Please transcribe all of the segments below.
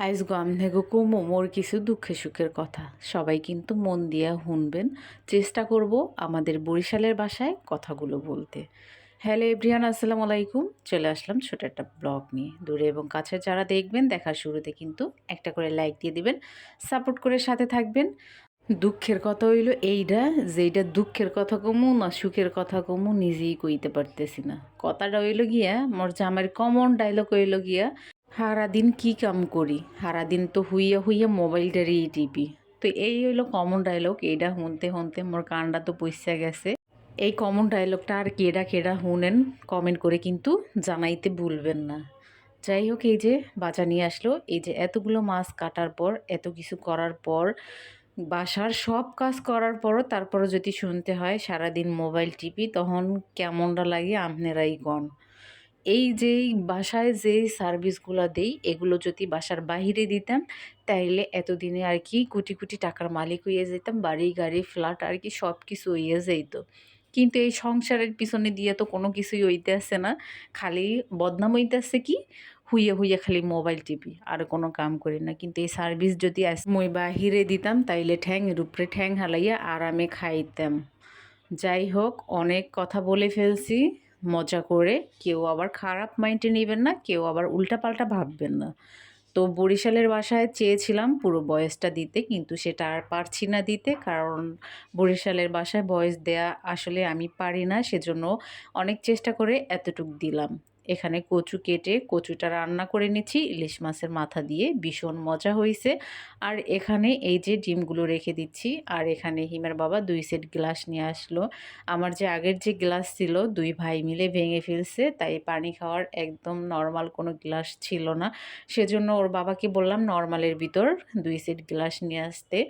আইজ আমনেগো কুমু মোর কিছু দুঃখে সুখের কথা সবাই কিন্তু মন দিয়া শুনবেন। চেষ্টা করব আমাদের বরিশালের ভাষায় কথাগুলো বলতে। হ্যালো এভরিওয়ান, আসসালামু আলাইকুম। চলে আসলাম ছোট একটা ব্লগ নিয়ে। দূরে এবং কাছে যারা দেখবেন, দেখার শুরুতে কিন্তু একটা করে লাইক দিয়ে দিবেন, সাপোর্ট করে সাথে থাকবেন। দুঃখের কথা হইল এইটা, যেইটা দুঃখের কথা কমু না সুখের কথা কমু নিজেই কইতে পারতেছি না। কথাটা হইল গিয়া মোর জামাইয়ের কমন ডায়লগ হইল গিয়া, সারাদিন কি কাম করি, সারাদিন তো হুইয়া হুইয়া মোবাইলটারই টিপি। তো এই হইলো কমন ডায়লগ। এইটা শুনতে শুনতে মোর কানটা তো পয়সা গেছে। এই কমন ডায়লগটা আর কেডা কেডা শুনেন কমেন্ট করে কিন্তু জানাইতে ভুলবেন না। যাই হোক, এই যে বাজা নিয়ে আসলো, এই যে এতগুলো মাছ কাটার পর, এত কিছু করার পর, বাসার সব কাজ করার পরও তারপরও যদি শুনতে হয় সারাদিন মোবাইল টিপি, তখন কেমনটা লাগে আপনারাই কন। এই যেই বাসায় যেই সার্ভিসগুলো দেই, এগুলো যদি বাসার বাহিরে দিতাম, তাইলে এতদিনে আর কি কোটি কোটি টাকার মালিক হইয়া যেতাম, বাড়ি গাড়ি ফ্ল্যাট আর কি সব কিছু হইয়া যাইতো। কিন্তু এই সংসারের পিছনে দিয়ে তো কোনো কিছুই হইতে আসে না, খালি বদনাম হইতেছে কি, হুইয়া হুইয়া খালি মোবাইল টিপি, আর কোনো কাম করি না। কিন্তু এই সার্ভিস যদি মই বাহিরে দিতাম, তাইলে ঠ্যাংয়ের উপরে ঠ্যাং হালাইয়া আরামে খাইতাম। যাই হোক, অনেক কথা বলে ফেলছি মজা করে। কেউ আবার খারাপ মাইন্ডে নেবেন না, কেউ আবার উল্টাপাল্টা ভাববেন না। তো বরিশালের বাসায় চেয়েছিলাম পুরো ভয়েসটা দিতে, কিন্তু সেটা আর পারছি না দিতে, কারণ বরিশালের বাসায় ভয়েস দেয়া আসলে আমি পারি না। সেজন্য অনেক চেষ্টা করে এতটুক দিলাম। এখানে কচু কেটে কচুটা রান্না করে নিচ্ছি ইলিশ মাছের মাথা দিয়ে, ভীষণ মজা হয়েছে। আর এখানে এই যে ডিমগুলো রেখে দিচ্ছি। আর এখানে হিমের বাবা 2 সেট গ্লাস নিয়ে আসলো। আমার যে আগের যে গ্লাস ছিল, 2 ভাই মিলে ভেঙে ফেলছে, তাই পানি খাওয়ার একদম নর্মাল কোনো গ্লাস ছিল না। সেজন্য ওর বাবাকে বললাম নর্মালের ভিতর 2 সেট গ্লাস নিয়ে আসতে।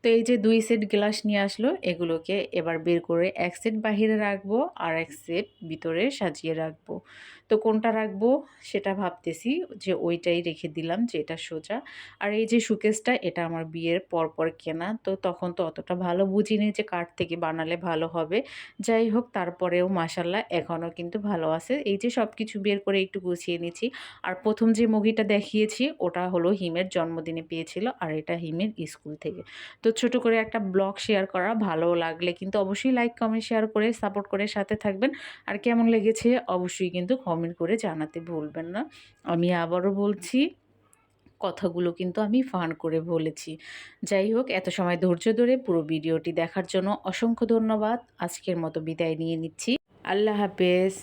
তো এই যে 2 সেট গ্লাস নিয়ে আসলো, এগুলোকে এবার বের করে 1 সেট বাহিরে রাখবো আর 1 সেট ভিতরে সাজিয়ে রাখবো। তো কোনটা রাখবো সেটা ভাবতেছি, যে ওইটাই রেখে দিলাম যেটা সোজা। আর এই যে শোকেসটা, এটা আমার বিয়ের পরপর কেনা, তো তখন তো অতটা ভালো বুঝিনি যে কাঠ থেকে বানালে ভালো হবে। যাই হোক, তারপরেও মাশাল্লাহ এখনও কিন্তু ভালো আছে। এই যে সব কিছু বের করে একটু গুছিয়ে নিচ্ছি। আর প্রথম যে মুভিটা দেখিয়েছি ওটা হলো হিমের জন্মদিনে পেয়েছিল, আর এটা হিমের স্কুল থেকে। তো ছোট করে একটা ব্লগ শেয়ার করা, ভালো লাগলে কিন্তু অবশ্যই লাইক কমেন্ট শেয়ার করে সাপোর্ট করে সাথে থাকবেন। আর কেমন লেগেছে অবশ্যই কিন্তু কমেন্ট করে জানাতে ভুলবেন না। আমি আবারও বলছি, কথাগুলো কিন্তু আমি ফান করে বলেছি। যাই হোক, এত সময় ধৈর্য ধরে পুরো ভিডিওটি দেখার জন্য অসংখ্য ধন্যবাদ। আজকের মতো বিদায় নিয়ে নিচ্ছি। আল্লাহ হাফেজ।